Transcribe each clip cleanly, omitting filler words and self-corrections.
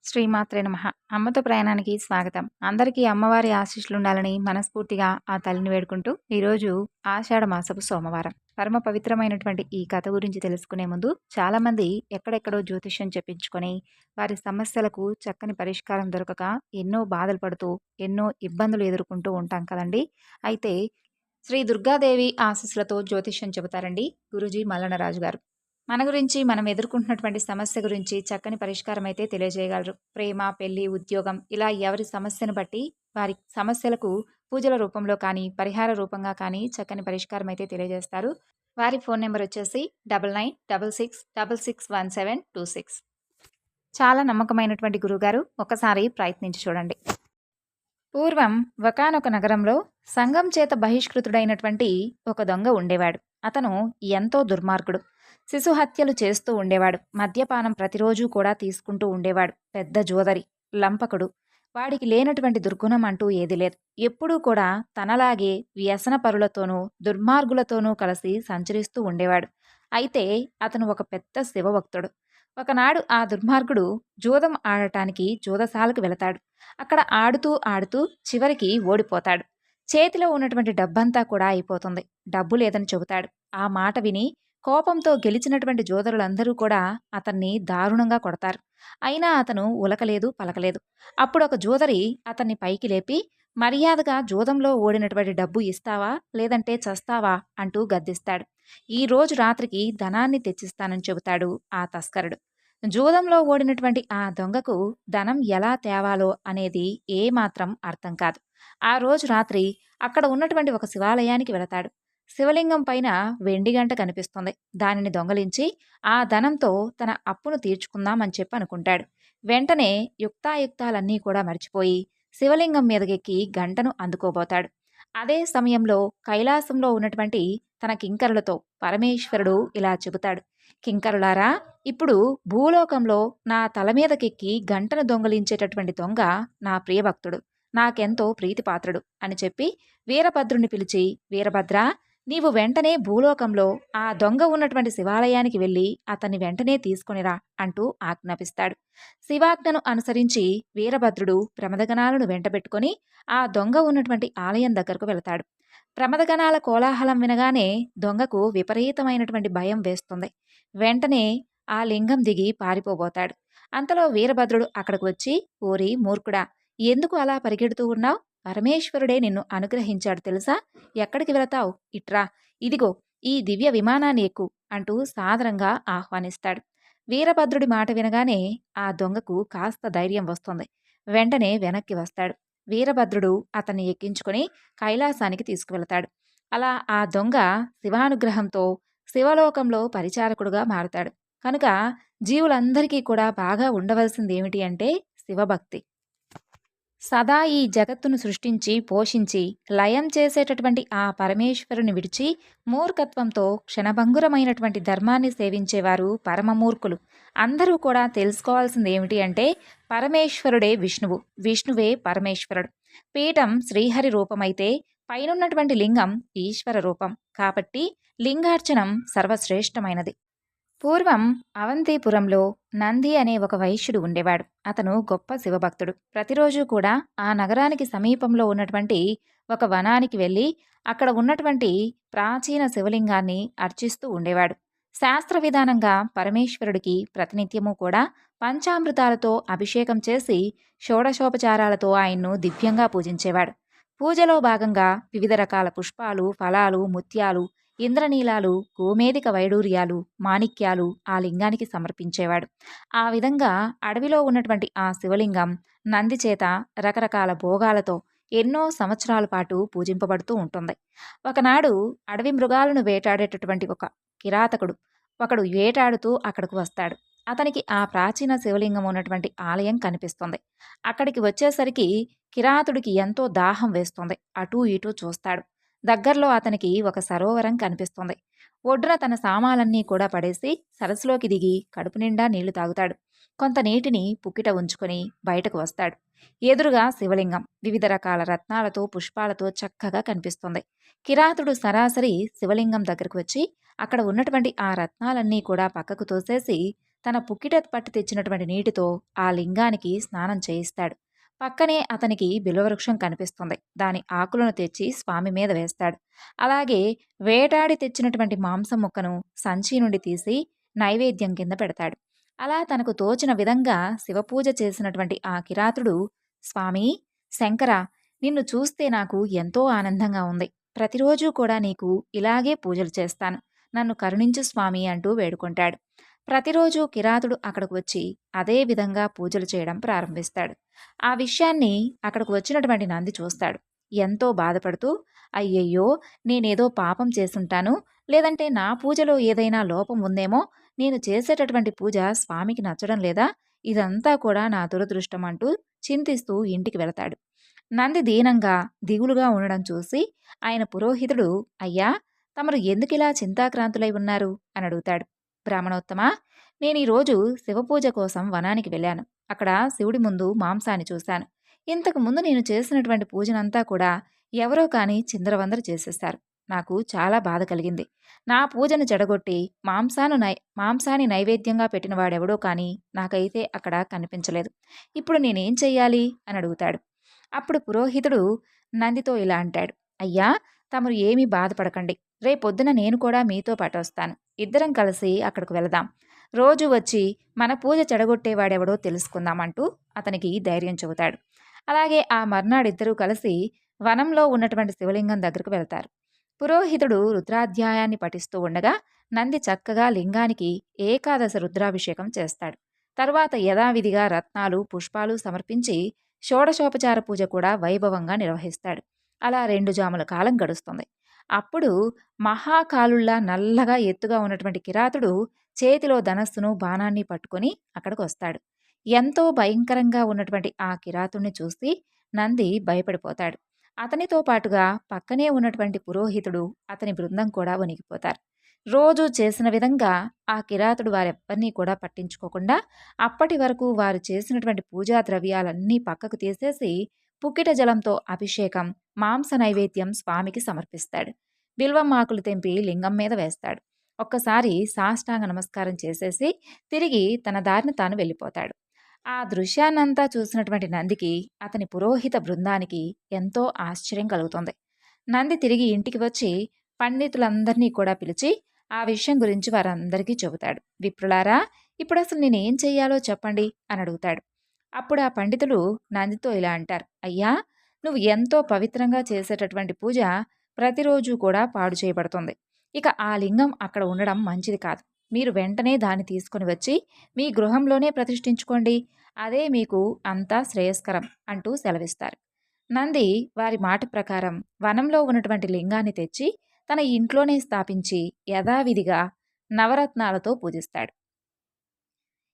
శ్రీమాత్రే నమః. అమ్మతో ప్రయాణానికి స్వాగతం. అందరికీ అమ్మవారి ఆశీస్సులుండాలని మనస్ఫూర్తిగా ఆ తల్లిని వేడుకుంటూ, ఈరోజు ఆషాఢ మాసపు సోమవారం. పరమ పవిత్రమైనటువంటి ఈ కథ గురించి తెలుసుకునే ముందు చాలామంది ఎక్కడెక్కడో జ్యోతిష్యం చెప్పించుకొని, వారి సమస్యలకు చక్కని పరిష్కారం దొరకక ఎన్నో బాధలు పడుతూ, ఎన్నో ఇబ్బందులు ఎదుర్కొంటూ ఉంటాం కదండీ! అయితే శ్రీ దుర్గాదేవి ఆశీస్సులతో జ్యోతిష్యం చెబుతారండి గురూజీ మల్లనరాజు గారు. మన గురించి మనం ఎదుర్కొంటున్నటువంటి సమస్య గురించి చక్కని పరిష్కారం అయితే తెలియజేయగలరు. ప్రేమ, పెళ్లి, ఉద్యోగం ఇలా ఎవరి సమస్యను బట్టి వారి సమస్యలకు పూజల రూపంలో కానీ, పరిహార రూపంగా కానీ చక్కని పరిష్కారం అయితే తెలియజేస్తారు. వారి ఫోన్ నెంబర్ వచ్చేసి 9966661726. చాలా నమ్మకమైనటువంటి గురువుగారు, ఒకసారి ప్రయత్నించి చూడండి. పూర్వం ఒకానొక నగరంలో సంఘం చేత బహిష్కృతుడైనటువంటి ఒక దొంగ ఉండేవాడు. అతను ఎంతో దుర్మార్గుడు. శిశు హత్యలు చేస్తూ ఉండేవాడు. మద్యపానం ప్రతిరోజు కూడా తీసుకుంటూ ఉండేవాడు. పెద్ద జోదరి, లంపకుడు. వాడికి లేనటువంటి దుర్గుణం అంటూ ఏది లేదు. ఎప్పుడూ కూడా తనలాగే వ్యసన పరులతోనూ దుర్మార్గులతోనూ కలిసి సంచరిస్తూ ఉండేవాడు. అయితే అతను ఒక పెద్ద శివభక్తుడు. ఒకనాడు ఆ దుర్మార్గుడు జూదం ఆడటానికి జూదశాలకు వెళతాడు. అక్కడ ఆడుతూ ఆడుతూ చివరికి ఓడిపోతాడు. చేతిలో ఉన్నటువంటి డబ్బంతా కూడా అయిపోతుంది. డబ్బు లేదని చెబుతాడు. ఆ మాట విని కోపంతో గెలిచినటువంటి జోదరులందరూ కూడా అతన్ని దారుణంగా కొడతారు. అయినా అతను ఉలకలేదు, పలకలేదు. అప్పుడు ఒక జోదరి అతన్ని పైకి లేపి, మర్యాదగా జూదంలో ఓడినటువంటి డబ్బు ఇస్తావా లేదంటే చస్తావా అంటూ గద్దిస్తాడు. ఈ రోజు రాత్రికి ధనాన్ని తెచ్చిస్తానని చెబుతాడు ఆ తస్కరుడు. జూదంలో ఓడినటువంటి ఆ దొంగకు ధనం ఎలా తేవాలో అనేది ఏమాత్రం అర్థం కాదు. ఆ రోజు రాత్రి అక్కడ ఉన్నటువంటి ఒక శివాలయానికి వెళతాడు. శివలింగం పైన వెండి గంట కనిపిస్తుంది. దానిని దొంగలించి ఆ ధనంతో తన అప్పును తీర్చుకుందామని చెప్పి అనుకుంటాడు. వెంటనే యుక్తాయుక్తాలన్నీ కూడా మర్చిపోయి శివలింగం మీదకెక్కి గంటను అందుకోబోతాడు. అదే సమయంలో కైలాసంలో ఉన్నటువంటి తన కింకరులతో పరమేశ్వరుడు ఇలా చెబుతాడు. కింకరులారా, ఇప్పుడు భూలోకంలో నా తల మీదకెక్కి గంటను దొంగలించేటటువంటి దొంగ నా ప్రియభక్తుడు, నాకెంతో ప్రీతిపాత్రుడు అని చెప్పి వీరభద్రుని పిలిచి, వీరభద్ర, నీవు వెంటనే భూలోకంలో ఆ దొంగ ఉన్నటువంటి శివాలయానికి వెళ్ళి అతన్ని వెంటనే తీసుకొనిరా అంటూ ఆజ్ఞాపిస్తాడు. శివాజ్ఞను అనుసరించి వీరభద్రుడు ప్రమదగణాలను వెంటబెట్టుకొని ఆ దొంగ ఉన్నటువంటి ఆలయం దగ్గరకు వెళతాడు. ప్రమదగణాల కోలాహలం వినగానే దొంగకు విపరీతమైనటువంటి భయం వేస్తుంది. వెంటనే ఆ లింగం దిగి పారిపోబోతాడు. అంతలో వీరభద్రుడు అక్కడికి వచ్చి, ఓరి మూర్ఖుడా, ఎందుకు అలా పరిగెడుతూ ఉన్నావు? పరమేశ్వరుడే నిన్ను అనుగ్రహించాడు తెలుసా? ఎక్కడికి వెళతావు? ఇట్రా, ఇదిగో ఈ దివ్య విమానాన్ని ఎక్కు అంటూ సాదరంగా ఆహ్వానిస్తాడు. వీరభద్రుడి మాట వినగానే ఆ దొంగకు కాస్త ధైర్యం వస్తుంది. వెంటనే వెనక్కి వస్తాడు. వీరభద్రుడు అతన్ని ఎక్కించుకొని కైలాసానికి తీసుకువెళతాడు. అలా ఆ దొంగ శివానుగ్రహంతో శివలోకంలో పరిచారకుడుగా మారుతాడు. కనుక జీవులందరికీ కూడా బాగా ఉండవలసింది ఏమిటి అంటే శివభక్తి. సదా ఈ జగత్తును సృష్టించి పోషించి లయం చేసేటటువంటి ఆ పరమేశ్వరుని విడిచి మూర్ఖత్వంతో క్షణభంగురమైనటువంటి ధర్మాన్ని సేవించేవారు పరమమూర్ఖులు. అందరూ కూడా తెలుసుకోవాల్సింది ఏమిటి అంటే పరమేశ్వరుడే విష్ణువు, విష్ణువే పరమేశ్వరుడు. పీఠం శ్రీహరి రూపమైతే పైనున్నటువంటి లింగం ఈశ్వర రూపం. కాబట్టి లింగార్చనం సర్వశ్రేష్టమైనది. పూర్వం అవంతిపురంలో నంది అనే ఒక వైశ్యుడు ఉండేవాడు. అతను గొప్ప శివభక్తుడు. ప్రతిరోజు కూడా ఆ నగరానికి సమీపంలో ఉన్నటువంటి ఒక వనానికి వెళ్ళి అక్కడ ఉన్నటువంటి ప్రాచీన శివలింగాన్ని అర్చిస్తూ ఉండేవాడు. శాస్త్ర విధానంగా పరమేశ్వరుడికి ప్రతినిత్యము కూడా పంచామృతాలతో అభిషేకం చేసి షోడశోపచారాలతో ఆయన్ను దివ్యంగా పూజించేవాడు. పూజలో భాగంగా వివిధ రకాల పుష్పాలు, ఫలాలు, ముత్యాలు, ఇంద్రనీలాలు, గోమేధిక వైడూర్యాలు, మాణిక్యాలు ఆ లింగానికి సమర్పించేవాడు. ఆ విధంగా అడవిలో ఉన్నటువంటి ఆ శివలింగం నంది చేత రకరకాల భోగాలతో ఎన్నో సంవత్సరాల పాటు పూజింపబడుతూ ఉంటుంది. ఒకనాడు అడవి మృగాలను వేటాడేటటువంటి ఒక కిరాతకుడు ఒకడు వేటాడుతూ అక్కడికి వస్తాడు. అతనికి ఆ ప్రాచీన శివలింగం ఉన్నటువంటి ఆలయం కనిపిస్తుంది. అక్కడికి వచ్చేసరికి కిరాతుడికి ఎంతో దాహం వేస్తుంది. అటూ ఇటూ చూస్తాడు. దగ్గరలో అతనికి ఒక సరోవరం కనిపిస్తుంది. ఒడ్డున తన సామాలన్నీ కూడా పడేసి సరస్సులోకి దిగి కడుపు నిండా నీళ్లు తాగుతాడు. కొంత నీటిని పుక్కిట ఉంచుకొని బయటకు వస్తాడు. ఎదురుగా శివలింగం వివిధ రకాల రత్నాలతో పుష్పాలతో చక్కగా కనిపిస్తుంది. కిరాతుడు సరాసరి శివలింగం దగ్గరకు వచ్చి అక్కడ ఉన్నటువంటి ఆ రత్నాలన్నీ కూడా పక్కకు తోసేసి తన పుక్కిట పట్టి తెచ్చినటువంటి నీటితో ఆ లింగానికి స్నానం చేయిస్తాడు. పక్కనే అతనికి బిల్వవృక్షం కనిపిస్తుంది. దాని ఆకులను తెచ్చి స్వామి మీద వేస్తాడు. అలాగే వేటాడి తెచ్చినటువంటి మాంసం ముక్కను సంచి నుండి తీసి నైవేద్యం కింద పెడతాడు. అలా తనకు తోచిన విధంగా శివపూజ చేసినటువంటి ఆ కిరాతుడు, స్వామి శంకర, నిన్ను చూస్తే నాకు ఎంతో ఆనందంగా ఉంది. ప్రతిరోజూ కూడా నీకు ఇలాగే పూజలు చేస్తాను. నన్ను కరుణించు స్వామి అంటూ వేడుకుంటాడు. ప్రతిరోజు కిరాతుడు అక్కడికి వచ్చి అదే విధంగా పూజలు చేయడం ప్రారంభిస్తాడు. ఆ విషయాన్ని అక్కడికి వచ్చినటువంటి నంది చూస్తాడు. ఎంతో బాధపడుతూ, అయ్యయ్యో, నేనేదో పాపం చేసుంటాను, లేదంటే నా పూజలో ఏదైనా లోపం ఉందేమో, నేను చేసేటటువంటి పూజ స్వామికి నచ్చడం లేదా, ఇదంతా కూడా నా దురదృష్టం అంటూ చింతిస్తూ ఇంటికి వెళతాడు. నంది దీనంగా దిగులుగా ఉండడం చూసి ఆయన పురోహితుడు, అయ్యా, తమరు ఎందుకిలా చింతాక్రాంతులై ఉన్నారు అని అడుగుతాడు. బ్రాహ్మణోత్తమా, నేనీరోజు శివపూజ కోసం వనానికి వెళ్ళాను. అక్కడ శివుడి ముందు మాంసాన్ని చూశాను. ఇంతకు ముందు నేను చేసినటువంటి పూజనంతా కూడా ఎవరో కాని చిందరవందర చేసేశారు. నాకు చాలా బాధ కలిగింది. నా పూజను చెడగొట్టి మాంసాన్ని నైవేద్యంగా పెట్టిన వాడెవడో కానీ నాకైతే అక్కడ కనిపించలేదు. ఇప్పుడు నేనేం చెయ్యాలి అని అడుగుతాడు. అప్పుడు పురోహితుడు నందితో ఇలా అంటాడు. అయ్యా, తమరు ఏమీ బాధపడకండి. రేపొద్దున నేను కూడా మీతో పాటు వస్తాను. ఇద్దరం కలిసి అక్కడికి వెళదాం. రోజు వచ్చి మన పూజ చెడగొట్టేవాడెవడో తెలుసుకుందామంటూ అతనికి ధైర్యం చెబుతాడు. అలాగే ఆ మర్నాడిద్దరూ కలిసి వనంలో ఉన్నటువంటి శివలింగం దగ్గరకు వెళ్తారు. పురోహితుడు రుద్రాధ్యాయాన్ని పఠిస్తూ ఉండగా నంది చక్కగా లింగానికి ఏకాదశ రుద్రాభిషేకం చేస్తాడు. తరువాత యథావిధిగా రత్నాలు, పుష్పాలు సమర్పించి షోడశోపచార పూజ కూడా వైభవంగా నిర్వహిస్తాడు. అలా 2 జాముల కాలం గడుస్తుంది. అప్పుడు మహాకాలుల్లా నల్లగా ఎత్తుగా ఉన్నటువంటి కిరాతుడు చేతిలో ధనస్సును, బాణాన్ని పట్టుకొని అక్కడికి వస్తాడు. ఎంతో భయంకరంగా ఉన్నటువంటి ఆ కిరాతుణ్ణి చూసి నంది భయపడిపోతాడు. అతనితో పాటుగా పక్కనే ఉన్నటువంటి పురోహితుడు, అతని బృందం కూడా వణికిపోతారు. రోజూ చేసిన విధంగా ఆ కిరాతుడు వారెవ్వరినీ కూడా పట్టించుకోకుండా అప్పటి వరకు వారు చేసినటువంటి పూజా ద్రవ్యాలన్నీ పక్కకు తీసేసి పుక్కిట జలంతో అభిషేకం, మాంస నైవేద్యం స్వామికి సమర్పిస్తాడు. బిల్వం ఆకులు తెంపి లింగం మీద వేస్తాడు. ఒక్కసారి సాష్టాంగ నమస్కారం చేసేసి తిరిగి తన దారిన తాను వెళ్ళిపోతాడు. ఆ దృశ్యాన్నంతా చూసినటువంటి నందికి, అతని పురోహిత బృందానికి ఎంతో ఆశ్చర్యం కలుగుతుంది. నంది తిరిగి ఇంటికి వచ్చి పండితులందరినీ కూడా పిలిచి ఆ విషయం గురించి వారందరికీ చెబుతాడు. విప్రులారా, ఇప్పుడు అసలు నేనేం చెయ్యాలో చెప్పండి అని అడుగుతాడు. అప్పుడు ఆ పండితులు నందితో ఇలా అంటారు. అయ్యా, నువ్వు ఎంతో పవిత్రంగా చేసేటటువంటి పూజ ప్రతిరోజు కూడా పాడు చేయబడుతుంది. ఇక ఆ లింగం అక్కడ ఉండడం మంచిది కాదు. మీరు వెంటనే దాన్ని తీసుకుని వచ్చి మీ గృహంలోనే ప్రతిష్ఠించుకోండి. అదే మీకు అంతా శ్రేయస్కరం అంటూ సెలవిస్తారు. నంది వారి మాట ప్రకారం వనంలో ఉన్నటువంటి లింగాన్ని తెచ్చి తన ఇంట్లోనే స్థాపించి యథావిధిగా నవరత్నాలతో పూజిస్తాడు.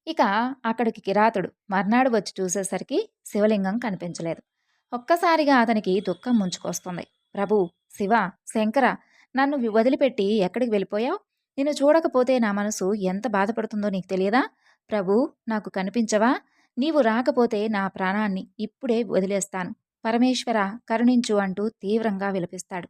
ఇక అక్కడికి కిరాతుడు మర్నాడు వచ్చి చూసేసరికి శివలింగం కనిపించలేదు. ఒక్కసారిగా అతనికి దుఃఖం ముంచుకొస్తుంది. ప్రభు, శివ, శంకర, నన్ను వదిలిపెట్టి ఎక్కడికి వెళ్ళిపోయావు? నిన్ను చూడకపోతే నా మనసు ఎంత బాధపడుతుందో నీకు తెలియదా? ప్రభు, నాకు కనిపించవా? నీవు రాకపోతే నా ప్రాణాన్ని ఇప్పుడే వదిలేస్తాను. పరమేశ్వర, కరుణించు అంటూ తీవ్రంగా విలపిస్తాడు.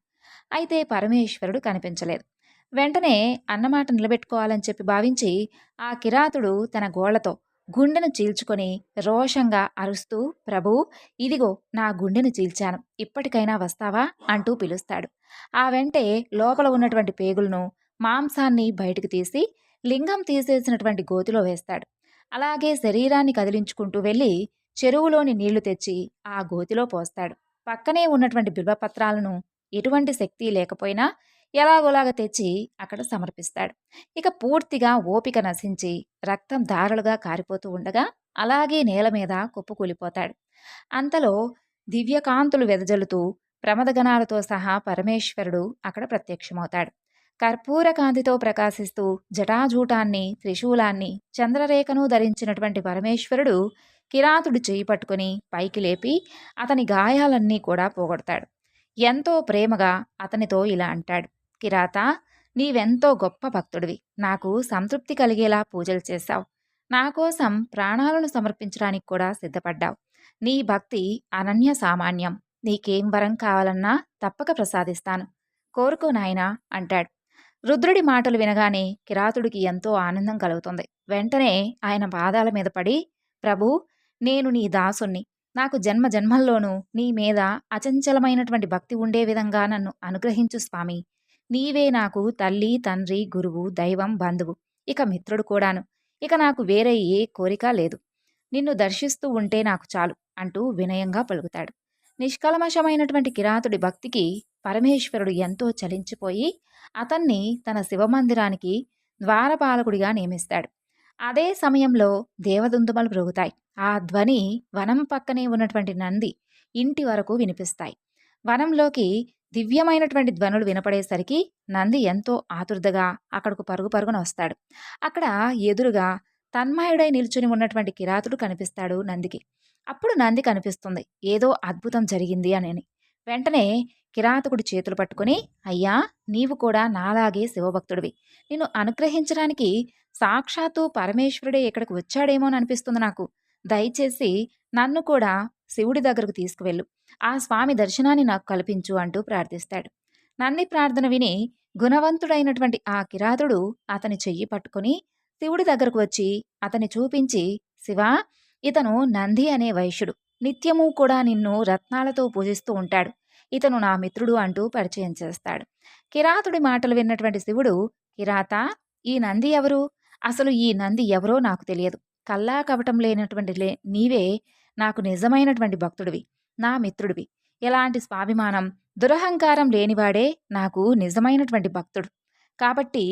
అయితే పరమేశ్వరుడు కనిపించలేదు. వెంటనే అన్నమాట నిలబెట్టుకోవాలని చెప్పి భావించి ఆ కిరాతుడు తన గోళ్లతో గుండెను చీల్చుకొని రోషంగా అరుస్తూ, ప్రభూ, ఇదిగో నా గుండెను చీల్చాను, ఇప్పటికైనా వస్తావా అంటూ పిలుస్తాడు. ఆ వెంటే లోపల ఉన్నటువంటి పేగులను, మాంసాన్ని బయటకు తీసి లింగం తీసేసినటువంటి గోతిలో వేస్తాడు. అలాగే శరీరాన్ని కదిలించుకుంటూ వెళ్ళి చెరువులోని నీళ్లు తెచ్చి ఆ గోతిలో పోస్తాడు. పక్కనే ఉన్నటువంటి బిల్వపత్రాలను ఎటువంటి శక్తి లేకపోయినా ఎలాగోలాగా తెచ్చి అక్కడ సమర్పిస్తాడు. ఇక పూర్తిగా ఓపిక నశించి రక్తం ధారలుగా కారిపోతూ ఉండగా అలాగే నేల మీద కుప్పకూలిపోతాడు. అంతలో దివ్యకాంతులు వెదజల్లుతూ ప్రమదగణాలతో సహా పరమేశ్వరుడు అక్కడ ప్రత్యక్షమవుతాడు. కర్పూర కాంతితో ప్రకాశిస్తూ జటాజూటాన్ని, త్రిశూలాన్ని, చంద్రరేఖను ధరించినటువంటి పరమేశ్వరుడు కిరాతుడు చేయి పట్టుకుని పైకి లేపి అతని గాయాలన్నీ కూడా పోగొడతాడు. ఎంతో ప్రేమగా అతనితో ఇలా అంటాడు. కిరాత, నీవెంతో గొప్ప భక్తుడివి. నాకు సంతృప్తి కలిగేలా పూజలు చేశావు. నా కోసం ప్రాణాలను సమర్పించడానికి కూడా సిద్ధపడ్డావు. నీ భక్తి అనన్య సామాన్యం. నీకేం వరం కావాలన్నా తప్పక ప్రసాదిస్తాను. కోరుకో నాయనా అంటాడు. రుద్రుడి మాటలు వినగానే కిరాతుడికి ఎంతో ఆనందం కలుగుతుంది. వెంటనే ఆయన పాదాల మీద పడి, ప్రభూ, నేను నీ దాసుణ్ణి. నాకు జన్మ జన్మల్లోనూ నీ మీద అచంచలమైనటువంటి భక్తి ఉండే విధంగా నన్ను అనుగ్రహించు స్వామి. నీవే నాకు తల్లి, తండ్రి, గురువు, దైవం, బంధువు, ఇక మిత్రుడు కూడాను. ఇక నాకు వేరే ఏ కోరిక లేదు. నిన్ను దర్శిస్తూ ఉంటే నాకు చాలు అంటూ వినయంగా పలుకుతాడు. నిష్కల్మషమైనటువంటి కిరాతుడి భక్తికి పరమేశ్వరుడు ఎంతో చలించిపోయి అతన్ని తన శివమందిరానికి ద్వారపాలకుడిగా నియమిస్తాడు. అదే సమయంలో దేవదుందుమలు మ్రోగుతాయి. ఆ ధ్వని వనం పక్కనే ఉన్నటువంటి నంది ఇంటి వరకు వినిపిస్తాయి. వనంలోకి దివ్యమైనటువంటి ధ్వనులు వినపడేసరికి నంది ఎంతో ఆతురతగా అక్కడకు పరుగు పరుగున వస్తాడు. అక్కడ ఎదురుగా తన్మయుడై నిల్చుని ఉన్నటువంటి కిరాతుడు కనిపిస్తాడు నందికి. అప్పుడు నంది కనిపిస్తుంది ఏదో అద్భుతం జరిగింది అని. వెంటనే కిరాతకుడు చేతులు పట్టుకుని, అయ్యా, నీవు కూడా నాలాగే శివభక్తుడివి. నిన్ను అనుగ్రహించడానికి సాక్షాత్తు పరమేశ్వరుడే ఇక్కడికి వచ్చాడేమోననిపిస్తుంది నాకు. దయచేసి నన్ను కూడా శివుడి దగ్గరకు తీసుకువెళ్ళు. ఆ స్వామి దర్శనాన్ని నాకు కల్పించు అంటూ ప్రార్థిస్తాడు. నంది ప్రార్థన విని గుణవంతుడైనటువంటి ఆ కిరాతుడు అతని చెయ్యి పట్టుకుని శివుడి దగ్గరకు వచ్చి అతని చూపించి, శివా, ఇతను నంది అనే వైశ్యుడు. నిత్యము కూడా నిన్ను రత్నాలతో పూజిస్తూ ఉంటాడు. ఇతను నా మిత్రుడు అంటూ పరిచయం చేస్తాడు. కిరాతుడి మాటలు విన్నటువంటి శివుడు, కిరాత, ఈ నంది ఎవరు? అసలు ఈ నంది ఎవరో నాకు తెలియదు. కల్లా కపటం లేనటువంటి నీవే నాకు నిజమైనటువంటి భక్తుడివి, నా మిత్రుడివి. ఎలాంటి స్వాభిమానం, దురహంకారం లేనివాడే నాకు నిజమైనటువంటి భక్తుడు. కాబట్టి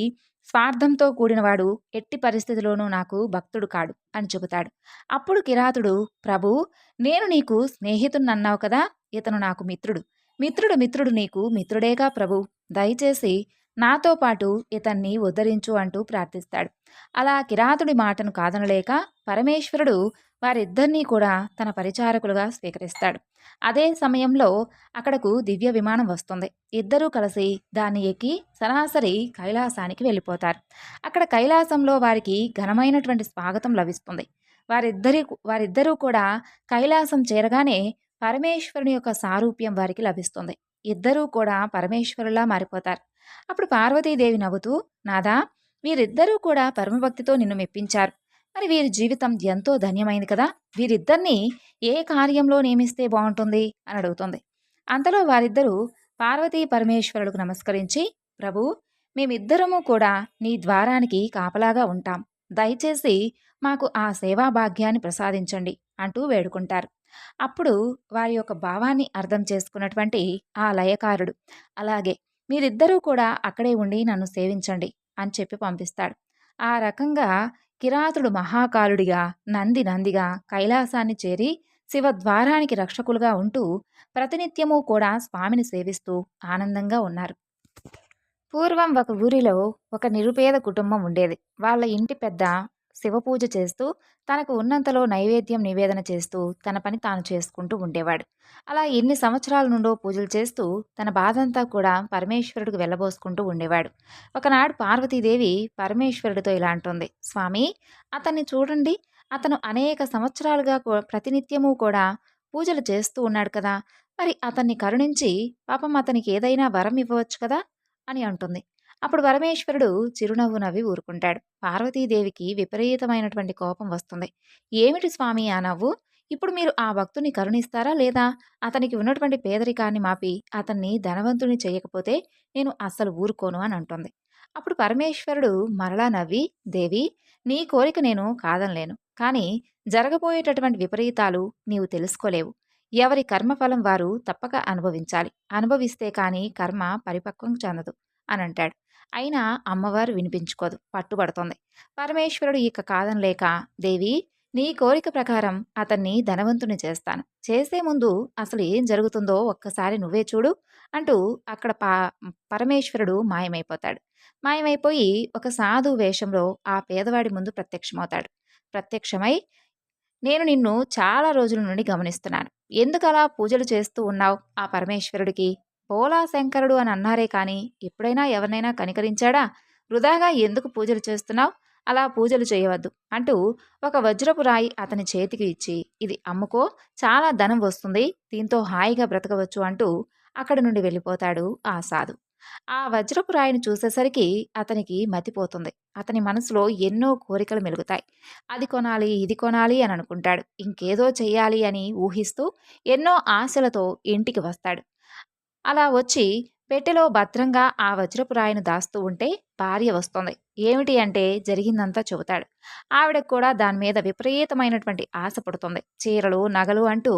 స్వార్థంతో కూడినవాడు ఎట్టి పరిస్థితిలోనూ నాకు భక్తుడు కాడు అని చెబుతాడు. అప్పుడు కిరాతుడు, ప్రభూ, నేను నీకు స్నేహితున్నన్నావు కదా, ఇతను నాకు మిత్రుడు. మిత్రుడు నీకు మిత్రుడేగా ప్రభు. దయచేసి నాతో పాటు ఇతన్ని ఉద్ధరించు అంటూ ప్రార్థిస్తాడు. అలా కిరాతుడి మాటను కాదనలేక పరమేశ్వరుడు వారిద్దరినీ కూడా తన పరిచారకులుగా స్వీకరిస్తాడు. అదే సమయంలో అక్కడకు దివ్య విమానం వస్తుంది. ఇద్దరూ కలిసి దాన్ని ఎక్కి సరాసరి కైలాసానికి వెళ్ళిపోతారు. అక్కడ కైలాసంలో వారికి ఘనమైనటువంటి స్వాగతం లభిస్తుంది. వారిద్దరూ కూడా కైలాసం చేరగానే పరమేశ్వరుని యొక్క సారూప్యం వారికి లభిస్తుంది. ఇద్దరూ కూడా పరమేశ్వరులా మారిపోతారు. అప్పుడు పార్వతీదేవి నవ్వుతూ, నాదా, వీరిద్దరూ కూడా పరమభక్తితో నిన్ను మెప్పించారు. మరి వీరి జీవితం ఎంతో ధన్యమైంది కదా, వీరిద్దరినీ ఏ కార్యంలో నియమిస్తే బాగుంటుంది అని అడుగుతుంది. అంతలో వారిద్దరూ పార్వతీ పరమేశ్వరులకు నమస్కరించి, ప్రభు, మేమిద్దరము కూడా నీ ద్వారానికి కాపలాగా ఉంటాం. దయచేసి మాకు ఆ సేవా భాగ్యాన్ని ప్రసాదించండి అంటూ వేడుకుంటారు. అప్పుడు వారి యొక్క భావాన్ని అర్థం చేసుకున్నటువంటి ఆ లయకారుడు, అలాగే మీరిద్దరూ కూడా అక్కడే ఉండి నన్ను సేవించండి అని చెప్పి పంపిస్తాడు. ఆ రకంగా కిరాతుడు మహాకాలుడిగా, నందిగా కైలాసాన్ని చేరి శివద్వారానికి రక్షకులుగా ఉంటూ ప్రతినిత్యము కూడా స్వామిని సేవిస్తూ ఆనందంగా ఉన్నారు. పూర్వం ఒక ఊరిలో ఒక నిరుపేద కుటుంబం ఉండేది. వాళ్ళ ఇంటి పెద్ద శివపూజ చేస్తూ తనకు ఉన్నంతలో నైవేద్యం నివేదన చేస్తూ తన పని తాను చేసుకుంటూ ఉండేవాడు. అలా ఎన్ని సంవత్సరాల నుండో పూజలు చేస్తూ తన బాధంతా కూడా పరమేశ్వరుడికి వెళ్ళబోసుకుంటూ ఉండేవాడు. ఒకనాడు పార్వతీదేవి పరమేశ్వరుడితో ఇలా అంటుంది, స్వామి, అతన్ని చూడండి, అతను అనేక సంవత్సరాలుగా ప్రతినిత్యము కూడా పూజలు చేస్తూ ఉన్నాడు కదా, మరి అతన్ని కరుణించి పాపం అతనికి ఏదైనా వరం ఇవ్వవచ్చు కదా అని అంటుంది. అప్పుడు పరమేశ్వరుడు చిరునవ్వు నవ్వి ఊరుకుంటాడు. పార్వతీదేవికి విపరీతమైనటువంటి కోపం వస్తుంది. ఏమిటి స్వామి ఆ నవ్వు? ఇప్పుడు మీరు ఆ భక్తుని కరుణిస్తారా లేదా? అతనికి ఉన్నటువంటి పేదరికాన్ని మాపి అతన్ని ధనవంతుని చేయకపోతే నేను అస్సలు ఊరుకోను అని అంటుంది. అప్పుడు పరమేశ్వరుడు మరలా నవ్వి, దేవి, నీ కోరిక నేను కాదనలేను. కానీ జరగబోయేటటువంటి విపరీతాలు నీవు తెలుసుకోలేవు. ఎవరి కర్మఫలం వారు తప్పక అనుభవించాలి. అనుభవిస్తే కానీ కర్మ పరిపక్వం చెందదు అని అంటాడు. అయినా అమ్మవారు వినిపించుకోదు, పట్టుబడుతోంది. పరమేశ్వరుడు ఇక కాదనలేక, దేవి, నీ కోరిక ప్రకారం అతన్ని ధనవంతుని చేస్తాను. చేసే ముందు అసలు ఏం జరుగుతుందో ఒక్కసారి నువ్వే చూడు అంటూ అక్కడ పరమేశ్వరుడు మాయమైపోతాడు. మాయమైపోయి ఒక సాధు వేషంలో ఆ పేదవాడి ముందు ప్రత్యక్షమవుతాడు. ప్రత్యక్షమై, నేను నిన్ను చాలా రోజుల నుండి గమనిస్తున్నాను. ఎందుకలా పూజలు చేస్తూ ఉన్నావు ఆ పరమేశ్వరుడికి? పోలా శంకరుడు అని అన్నారే కానీ ఎప్పుడైనా ఎవరినైనా కనికరించాడా? వృధాగా ఎందుకు పూజలు చేస్తున్నావు? అలా పూజలు చేయవద్దు అంటూ ఒక వజ్రపు రాయి అతని చేతికి ఇచ్చి, ఇది అమ్ముకో, చాలా ధనం వస్తుంది, దీంతో హాయిగా బ్రతకవచ్చు అంటూ అక్కడి నుండి వెళ్ళిపోతాడు ఆ సాధు. ఆ వజ్రపు రాయిని చూసేసరికి అతనికి మతిపోతుంది. అతని మనసులో ఎన్నో కోరికలు మెలుగుతాయి. అది కొనాలి, ఇది కొనాలి అని అనుకుంటాడు. ఇంకేదో చెయ్యాలి అని ఊహిస్తూ ఎన్నో ఆశలతో ఇంటికి వస్తాడు. అలా వచ్చి పెట్టెలో భద్రంగా ఆ వజ్రపు రాయిని దాస్తూ ఉంటే భార్య వస్తుంది. ఏమిటి అంటే జరిగిందంతా చెబుతాడు. ఆవిడకు కూడా దాని మీద విపరీతమైనటువంటి ఆశ పుడుతుంది. చీరలు, నగలు అంటూ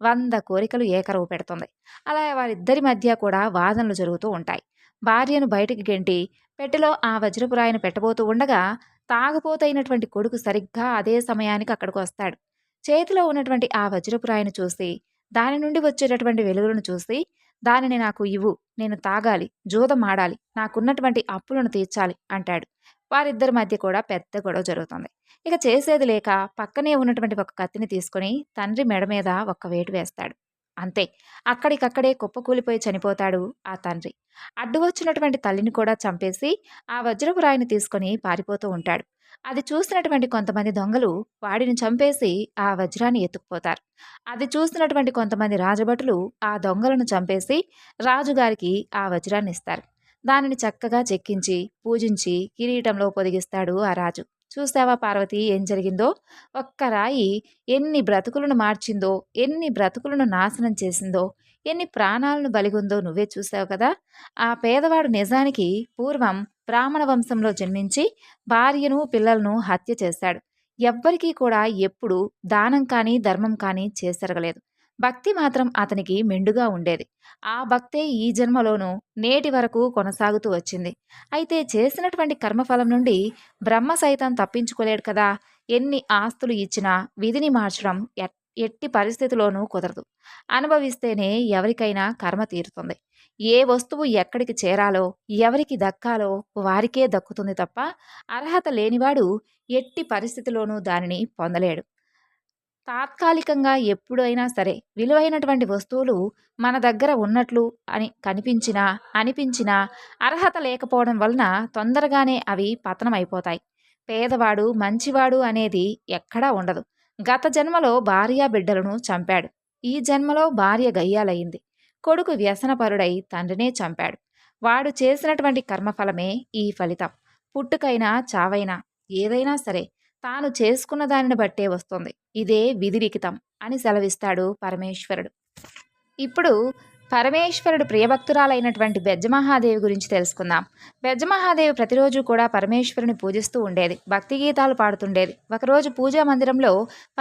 100 కోరికలు ఏకరువు పెడుతుంది. అలా వారిద్దరి మధ్య కూడా వాదనలు జరుగుతూ ఉంటాయి. భార్యను బయటికి గెంటి పెట్టెలో ఆ వజ్రపు రాయిని పెట్టబోతూ ఉండగా తాగుపోతైనటువంటి కొడుకు సరిగ్గా అదే సమయానికి అక్కడికి వస్తాడు. చేతిలో ఉన్నటువంటి ఆ వజ్రపు రాయిని చూసి, దాని నుండి వచ్చేటటువంటి వెలుగులను చూసి, దానిని నాకు ఇవ్వు, నేను తాగాలి, జూదం ఆడాలి, నాకున్నటువంటి అప్పులను తీర్చాలి అంటాడు. వారిద్దరి మధ్య కూడా పెద్ద గొడవ జరుగుతుంది. ఇక చేసేది లేక పక్కనే ఉన్నటువంటి ఒక కత్తిని తీసుకొని తండ్రి మెడ మీద ఒక్క వేటు వేస్తాడు. అంతే, అక్కడికక్కడే కుప్పకూలిపోయి చనిపోతాడు ఆ తండ్రి. అడ్డు వచ్చినటువంటి తల్లిని కూడా చంపేసి ఆ వజ్రపు రాయిని తీసుకొని పారిపోతూ ఉంటాడు. అది చూసినటువంటి కొంతమంది దొంగలు వాడిని చంపేసి ఆ వజ్రాన్ని ఎత్తుకుపోతారు. అది చూసినటువంటి కొంతమంది రాజభటులు ఆ దొంగలను చంపేసి రాజుగారికి ఆ వజ్రాన్ని ఇస్తారు. దానిని చక్కగా చెక్కించి పూజించి కిరీటంలో పొదిగిస్తాడు ఆ రాజు. చూసావా పార్వతి, ఏం జరిగిందో? ఒక్క రాయి ఎన్ని బ్రతుకులను మార్చిందో, ఎన్ని బ్రతుకులను నాశనం చేసిందో, ఎన్ని ప్రాణాలను బలిగొందో నువ్వే చూసావు కదా. ఆ పేదవాడు నిజానికి పూర్వం బ్రాహ్మణ వంశంలో జన్మించి భార్యను పిల్లలను హత్య చేశాడు. ఎవ్వరికీ కూడా ఎప్పుడు దానం కానీ ధర్మం కానీ చేసెరగలేదు. భక్తి మాత్రం అతనికి మెండుగా ఉండేది. ఆ భక్తే ఈ జన్మలోనూ నేటి వరకు కొనసాగుతూ వచ్చింది. అయితే చేసినటువంటి కర్మఫలం నుండి బ్రహ్మ సైతం తప్పించుకోలేడు కదా. ఎన్ని ఆస్తులు ఇచ్చినా విధిని మార్చడం ఎట్టి పరిస్థితిలోనూ కుదరదు. అనుభవిస్తేనే ఎవరికైనా కర్మ తీరుతుంది. ఏ వస్తువు ఎక్కడికి చేరాలో, ఎవరికి దక్కాలో వారికే దక్కుతుంది తప్ప అర్హత లేనివాడు ఎట్టి పరిస్థితిలోనూ దానిని పొందలేడు. తాత్కాలికంగా ఎప్పుడైనా సరే విలువైనటువంటి వస్తువులు మన దగ్గర ఉన్నట్లు అనిపించినా అర్హత లేకపోవడం వలన తొందరగానే అవి పతనమైపోతాయి. పేదవాడు మంచివాడు అనేది ఎక్కడా ఉండదు. గత జన్మలో భార్య బిడ్డలను చంపాడు. ఈ జన్మలో భార్య గయ్యాలయ్యింది. కొడుకు వ్యసనపరుడై తండ్రినే చంపాడు. వాడు చేసినటువంటి కర్మఫలమే ఈ ఫలితం. పుట్టుకైనా చావైనా ఏదైనా సరే తాను చేసుకున్న దానిని బట్టే వస్తుంది. ఇదే విధి లిఖితం అని సెలవిస్తాడు పరమేశ్వరుడు. ఇప్పుడు పరమేశ్వరుడు ప్రియభక్తురాలైనటువంటి బెజ్జమహాదేవి గురించి తెలుసుకుందాం. బెజ్జమహాదేవి ప్రతిరోజు కూడా పరమేశ్వరుని పూజిస్తూ ఉండేది. భక్తి గీతాలు పాడుతుండేది. ఒకరోజు పూజా మందిరంలో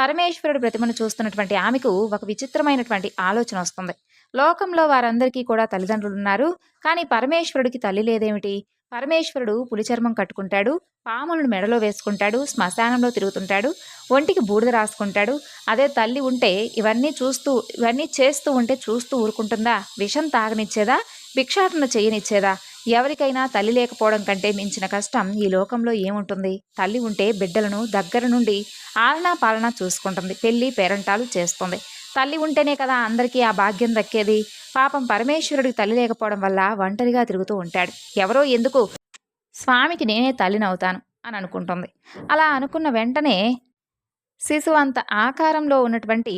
పరమేశ్వరుడు ప్రతిమను చూస్తున్నటువంటి ఆమెకు ఒక విచిత్రమైనటువంటి ఆలోచన వస్తుంది. లోకంలో వారందరికీ కూడా తల్లిదండ్రులున్నారు, కానీ పరమేశ్వరుడికి తల్లి లేదేమిటి? పరమేశ్వరుడు పులిచర్మం కట్టుకుంటాడు, పాములను మెడలో వేసుకుంటాడు, శ్మశానంలో తిరుగుతుంటాడు, ఒంటికి బూడిద రాసుకుంటాడు. అదే తల్లి ఉంటే ఇవన్నీ చేస్తూ ఉంటే చూస్తూ ఊరుకుంటుందా? విషం తాగనిచ్చేదా? భిక్షాటన చేయనిచ్చేదా? ఎవరికైనా తల్లి లేకపోవడం కంటే మించిన కష్టం ఈ లోకంలో ఏముంటుంది? తల్లి ఉంటే బిడ్డలను దగ్గర నుండి ఆలనా పాలనా చూసుకుంటుంది, పెళ్లి పేరంటాలు చేస్తుంది. తల్లి ఉంటేనే కదా అందరికీ ఆ భాగ్యం దక్కేది. పాపం పరమేశ్వరుడికి తల్లి లేకపోవడం వల్ల ఒంటరిగా తిరుగుతూ ఉంటాడు. ఎవరో ఎందుకు, స్వామికి నేనే తల్లినవుతాను అని అనుకుంటుంది. అలా అనుకున్న వెంటనే శిశువంత ఆకారంలో ఉన్నటువంటి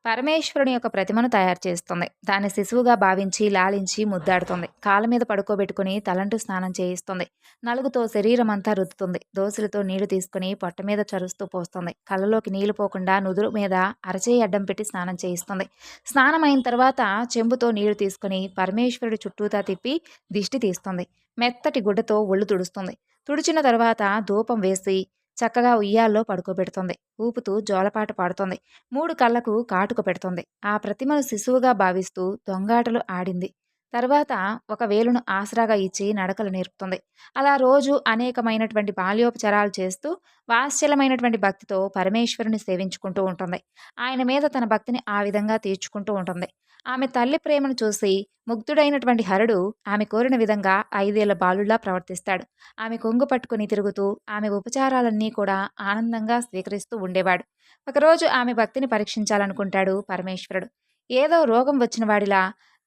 పరమేశ్వరుని యొక్క ప్రతిమను తయారు చేస్తుంది. దాన్ని శిశువుగా భావించి లాలించి ముద్దాడుతుంది. కాళ్ళ మీద పడుకోబెట్టుకుని తలంటు స్నానం చేయిస్తుంది. నలుగుతో శరీరం అంతా రుద్దుతుంది. దోసులతో నీళ్లు తీసుకుని పొట్ట మీద చరుస్తూ పోస్తుంది. కళ్ళలోకి నీళ్లు పోకుండా నుదురు మీద అరచేయి అడ్డం పెట్టి స్నానం చేయిస్తుంది. స్నానం అయిన తర్వాత చెంబుతో నీళ్లు తీసుకుని పరమేశ్వరుడి చుట్టూతా తిప్పి దిష్టి తీస్తుంది. మెత్తటి గుడ్డతో ఒళ్ళు తుడుస్తుంది. తుడిచిన తర్వాత ధూపం వేసి చక్కగా ఉయ్యాల్లో పడుకోబెడుతుంది. ఊపుతూ జోలపాట పాడుతుంది. 3 కళ్ళకు కాటుక పెడుతుంది. ఆ ప్రతిమను శిశువుగా భావిస్తూ దొంగాటలు ఆడింది. తర్వాత ఒక వేలును ఆసరాగా ఇచ్చి నడకలు నేర్పుతుంది. అలా రోజు అనేకమైనటువంటి బాల్యోపచారాలు చేస్తూ వాత్సల్యమైనటువంటి భక్తితో పరమేశ్వరుని సేవించుకుంటూ ఉంటుంది. ఆయన మీద తన భక్తిని ఆ విధంగా తీర్చుకుంటూ ఉంటుంది. ఆమె తల్లి ప్రేమను చూసి ముగ్ధుడైనటువంటి హరుడు ఆమె కోరిన విధంగా 5 ఏళ్ల బాలుళ్లా ప్రవర్తిస్తాడు. ఆమె కొంగు పట్టుకుని తిరుగుతూ ఆమె ఉపచారాలన్నీ కూడా ఆనందంగా స్వీకరిస్తూ ఉండేవాడు. ఒకరోజు ఆమె భక్తిని పరీక్షించాలనుకుంటాడు పరమేశ్వరుడు. ఏదో రోగం వచ్చిన వాడిలా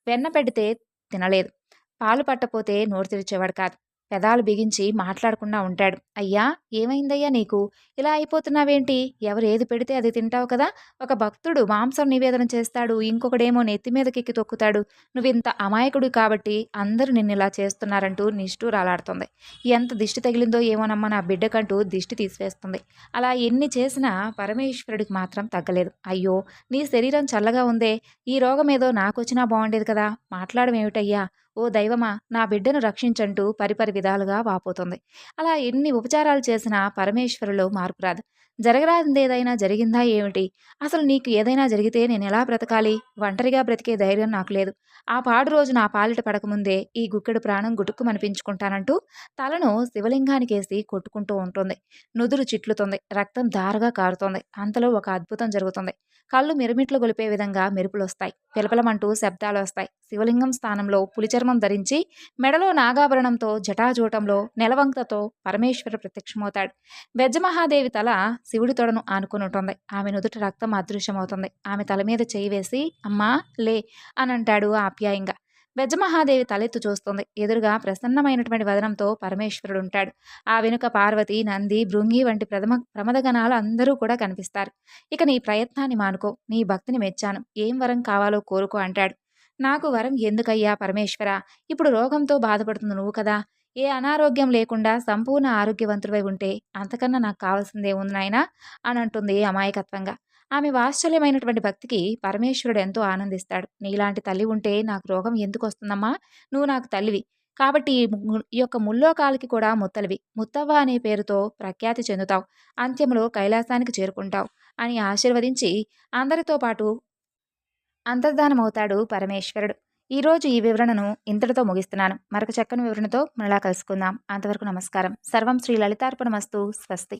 వెన్న పెడితే తినలేదు, పాలు పట్టపోతే నోరు తెరిచేవాడు కాదు. పెదాలు బిగించి మాట్లాడకుండా ఉంటాడు. "అయ్యా! ఏమైందయ్యా నీకు? ఇలా అయిపోతున్నావేంటి? ఎవరు ఏది పెడితే అది తింటావు కదా! ఒక భక్తుడు మాంసం నివేదన చేస్తాడు. ఇంకొకడేమో నెత్తి మీదకెక్కి తొక్కుతాడు. నువ్వింత అమాయకుడివి కాబట్టి అందరూ నిన్నిలా చేస్తున్నారంటూ" నిష్ఠూరాలాడుతుంది. ఎంత దిష్టి తగిలిందో ఏమోనమ్మా నా బిడ్డకంటూ దిష్టి తీసివేస్తుంది. అలా ఎన్ని చేసినా పరమేశ్వరుడికి మాత్రం తగ్గలేదు. "అయ్యో! నీ శరీరం చల్లగా ఉందే! ఈ రోగమేదో నాకొచ్చినా బావుండేది కదా! మాట్లాడవేమిటయ్యా! ఓ దైవమా! నా బిడ్డను రక్షించంటూ పరిపరి విధాలుగా వాపోతుంది. అలా ఎన్ని ఉపచారాలు చేసినా పరమేశ్వరులో మార్పు రాదు. జరగరానిదేదైనా జరిగిందా ఏమిటి? అసలు నీకు ఏదైనా జరిగితే నేనెలా బ్రతకాలి? ఒంటరిగా బ్రతికే ధైర్యం నాకు లేదు. ఆ పాడు రోజు నా పాలిట పడకముందే ఈ గుక్కెడు ప్రాణం గుటుక్కుమనిపించుకుంటానంటూ తలను శివలింగానికేసి కొట్టుకుంటూ ఉంటుంది. నుదురు చిట్లుతుంది. రక్తం ధారగా కారుతోంది. అంతలో ఒక అద్భుతం జరుగుతుంది. కళ్ళు మిరుమిట్లు గొలిపే విధంగా మెరుపులొస్తాయి. పిలపిలమంటూ శబ్దాలొస్తాయి. శివలింగం స్థానంలో పులిచర్మం ధరించి మెడలో నాగాభరణంతో జటాజూటంలో నెలవంకతో పరమేశ్వరుడు ప్రత్యక్షమవుతాడు. బెజ్జమహాదేవి తల శివుడి తొడను ఆనుకునుంటుంది. ఆమె నుదుట రక్తం అదృశ్యమవుతుంది. ఆమె తల మీద చేయి వేసి "అమ్మా లే" అనంటాడు ఆప్యాయంగా. బెజ్జమహాదేవి తలెత్తు చూస్తుంది. ఎదురుగా ప్రసన్నమైనటువంటి వదనంతో పరమేశ్వరుడుంటాడు. ఆ వెనుక పార్వతి, నంది, భృంగి వంటి ప్రమదగణాలు అందరూ కూడా కనిపిస్తారు. "ఇక నీ ప్రయత్నాన్ని మానుకో. నీ భక్తిని మెచ్చాను. ఏం వరం కావాలో కోరుకో" అంటాడు. "నాకు వరం ఎందుకయ్యా పరమేశ్వరా! ఇప్పుడు రోగంతో బాధపడుతుంది నువ్వు కదా! ఏ అనారోగ్యం లేకుండా సంపూర్ణ ఆరోగ్యవంతుడివై ఉంటే అంతకన్నా నాకు కావాల్సిందేముంది నాయనా" అనంటుంది అమాయకత్వంగా. ఆమె వాత్సల్యమైనటువంటి భక్తికి పరమేశ్వరుడు ఎంతో ఆనందిస్తాడు. "నీలాంటి తల్లి ఉంటే నాకు రోగం ఎందుకొస్తుందమ్మా? నువ్వు నాకు తల్లివి. కాబట్టి ఈ యొక్క ముల్లోకాలకి కూడా ముత్తలివి. ముత్తవ్వ అనే పేరుతో ప్రఖ్యాతి చెందుతావు. అంత్యంలో కైలాసానికి చేరుకుంటావు" అని ఆశీర్వదించి అందరితో పాటు అంతర్ధానమవుతాడు పరమేశ్వరుడు. ఈరోజు ఈ వివరణను ఇంతటితో ముగిస్తున్నాను. మరొక చక్కని వివరణతో మరలా కలుసుకుందాం. అంతవరకు నమస్కారం. సర్వం శ్రీ లలితార్పణమస్తు. స్వస్తి.